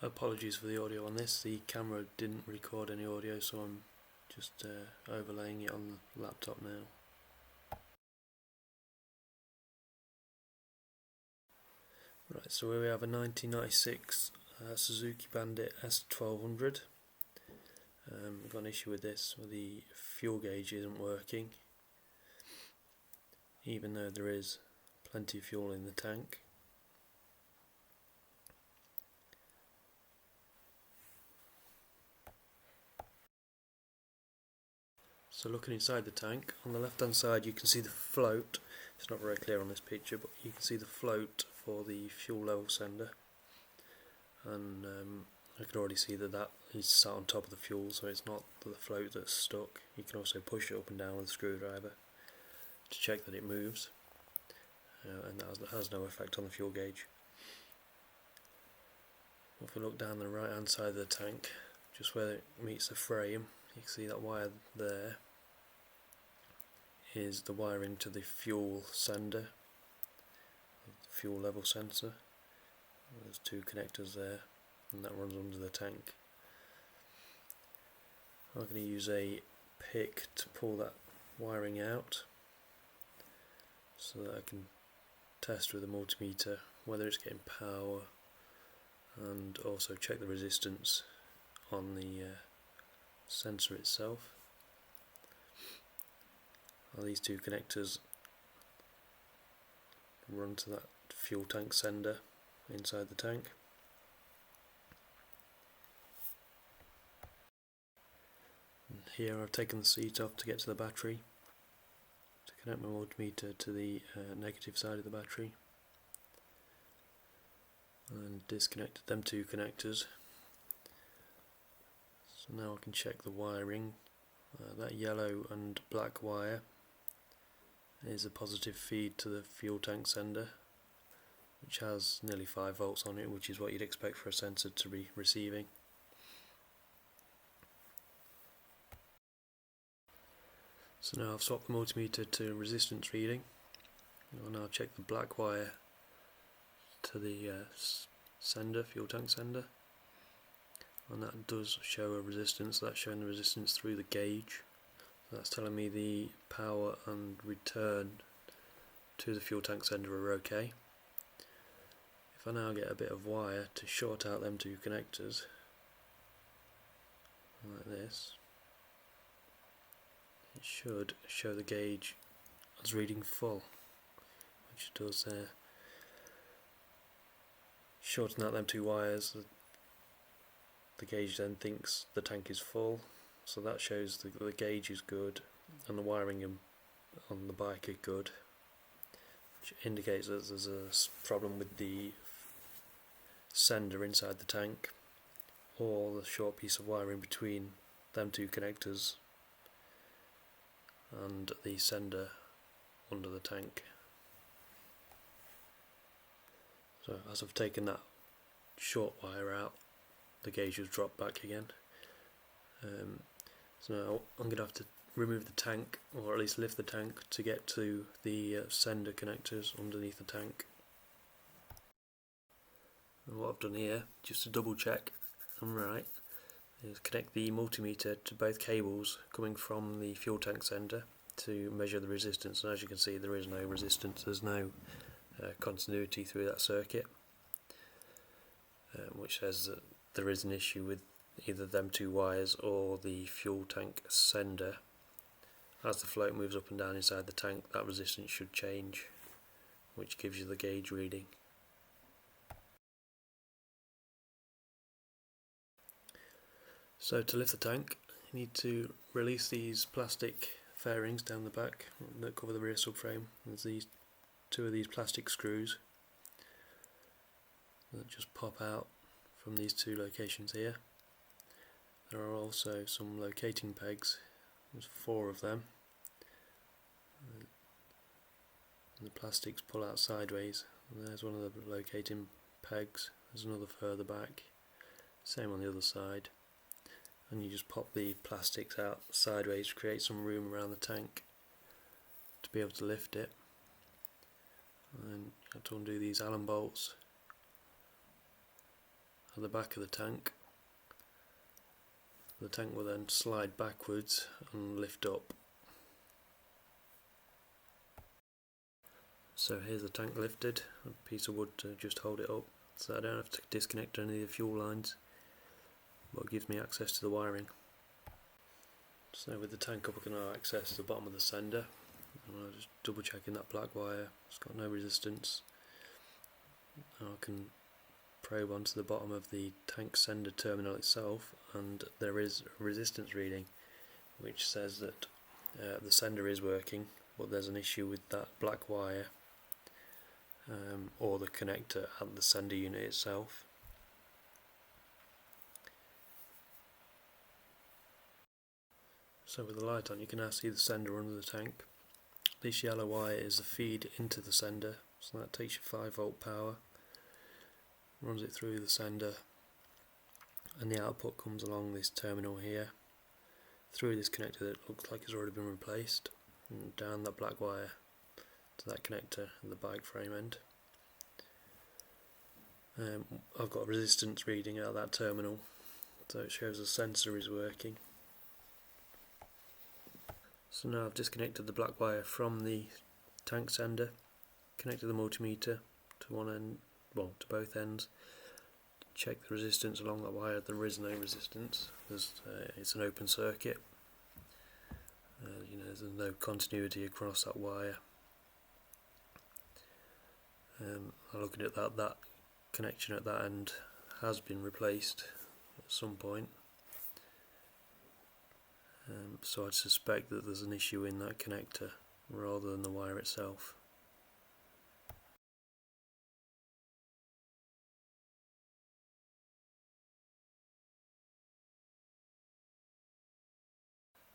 Apologies for the audio on this, the camera didn't record any audio, so I'm just overlaying it on the laptop now. Right, so here we have a 1996 Suzuki Bandit S1200. We've got an issue with this, where the fuel gauge isn't working, even though there is plenty of fuel in the tank. So looking inside the tank, on the left hand side you can see the float. It's not very clear on this picture, but you can see the float for the fuel level sender, and I can already see that is sat on top of the fuel, so it's not the float that's stuck. You can also push it up and down with a screwdriver to check that it moves, and that has no effect on the fuel gauge. If we look down the right hand side of the tank, just where it meets the frame, you can see that wire there is the wiring to the fuel sender, the fuel level sensor. There's two connectors there, and that runs under the tank. I'm going to use a pick to pull that wiring out so that I can test with the multimeter whether it's getting power, and also check the resistance on the sensor itself. These two connectors run to that fuel tank sender inside the tank. And here I've taken the seat off to get to the battery, to connect my multimeter to the negative side of the battery, and disconnected them two connectors. So now I can check the wiring. That yellow and black wire is a positive feed to the fuel tank sender, which has nearly 5 volts on it, which is what you'd expect for a sensor to be receiving. So now I've swapped the multimeter to resistance reading. I'll now check the black wire to the sender, fuel tank sender, and that does show a resistance. That's showing the resistance through the gauge. That's telling me the power and return to the fuel tank sender are okay. If I now get a bit of wire to short out them two connectors, like this, it should show the gauge as reading full, which it does there. Shorten out them two wires, the gauge then thinks the tank is full, so that shows the gauge is good and the wiring on the bike is good, which indicates that there's a problem with the sender inside the tank, or the short piece of wiring between them two connectors and the sender under the tank. So as I've taken that short wire out, the gauge has dropped back again. So now I'm going to have to remove the tank, or at least lift the tank, to get to the sender connectors underneath the tank. And what I've done here, just to double check I'm right, is connect the multimeter to both cables coming from the fuel tank sender to measure the resistance, and as you can see there is no resistance, there's no continuity through that circuit, which says that there is an issue with either them two wires or the fuel tank sender. As the float moves up and down inside the tank, that resistance should change, which gives you the gauge reading. So to lift the tank, you need to release these plastic fairings down the back that cover the rear subframe. There's two of these plastic screws that just pop out from these two locations here. There are also some locating pegs. There's 4 of them. And the plastics pull out sideways. And there's one of the locating pegs. There's another further back. Same on the other side. And you just pop the plastics out sideways to create some room around the tank to be able to lift it. And you have to undo these Allen bolts at the back of the tank. The tank will then slide backwards and lift up. So here's the tank lifted, a piece of wood to just hold it up, so I don't have to disconnect any of the fuel lines, but it gives me access to the wiring. So with the tank up, I can now access the bottom of the sender. I'm just double checking that black wire, it's got no resistance. Now I can probe onto the bottom of the tank sender terminal itself, and there is a resistance reading which says that the sender is working, but there's an issue with that black wire or the connector at the sender unit itself. So with the light on, you can now see the sender under the tank. This yellow wire is the feed into the sender, so that takes your 5-volt power, runs it through the sender, and the output comes along this terminal here, through this connector that looks like it's already been replaced, and down that black wire to that connector at the bike frame end. I've got a resistance reading out of that terminal, so it shows the sensor is working. So now I've disconnected the black wire from the tank sender, connected the multimeter to one end, well, to both ends. Check the resistance along that wire. There is no resistance. It's an open circuit. There's no continuity across that wire. Looking at that connection at that end has been replaced at some point. So I'd suspect that there's an issue in that connector rather than the wire itself.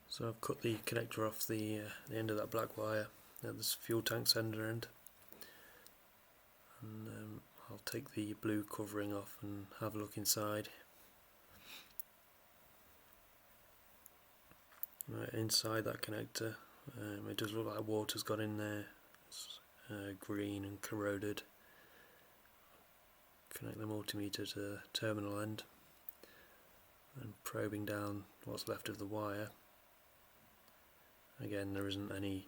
So I've cut the connector off the end of that black wire at this fuel tank sender end, and I'll take the blue covering off and have a look inside. Right, inside that connector, it does look like water's got in there. It's green and corroded. Connect the multimeter to the terminal end and probing down what's left of the wire. Again, there isn't any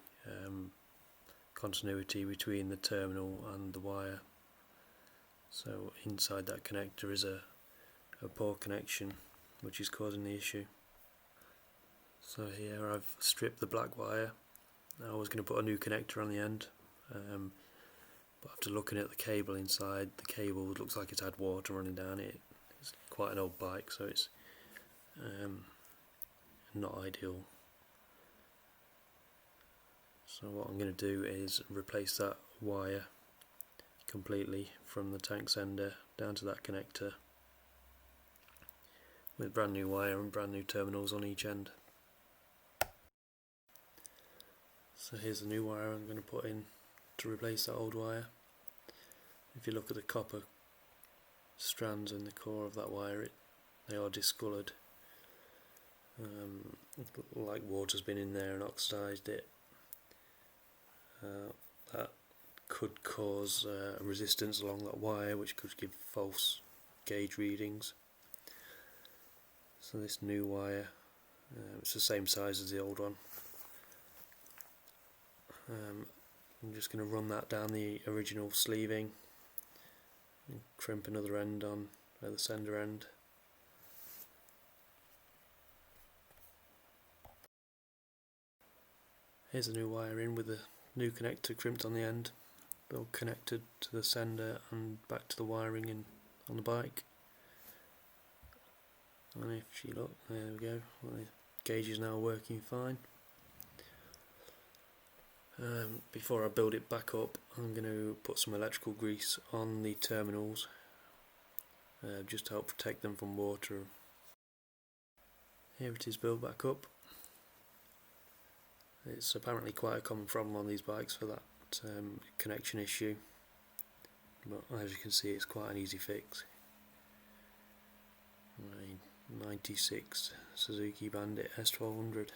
continuity between the terminal and the wire, so inside that connector is a poor connection which is causing the issue. So here I've stripped the black wire. I was going to put a new connector on the end, but after looking at the cable inside, the cable looks like it's had water running down it. It's quite an old bike, so it's not ideal. So what I'm going to do is replace that wire completely from the tank sender down to that connector with brand new wire and brand new terminals on each end. So here's the new wire I'm going to put in to replace that old wire. If you look at the copper strands in the core of that wire, they are discoloured, like water's been in there and oxidised it. That could cause a resistance along that wire, which could give false gauge readings. So this new wire, it's the same size as the old one. I'm just going to run that down the original sleeving and crimp another end on at the sender end. Here's the new wire in with the new connector crimped on the end, all connected to the sender and back to the wiring in on the bike. And if you look, there we go, well, the gauge is now working fine. Before I build it back up, I'm going to put some electrical grease on the terminals, just to help protect them from water. Here it is built back up. It's apparently quite a common problem on these bikes for that connection issue, but as you can see, it's quite an easy fix. 96 Suzuki Bandit S1200.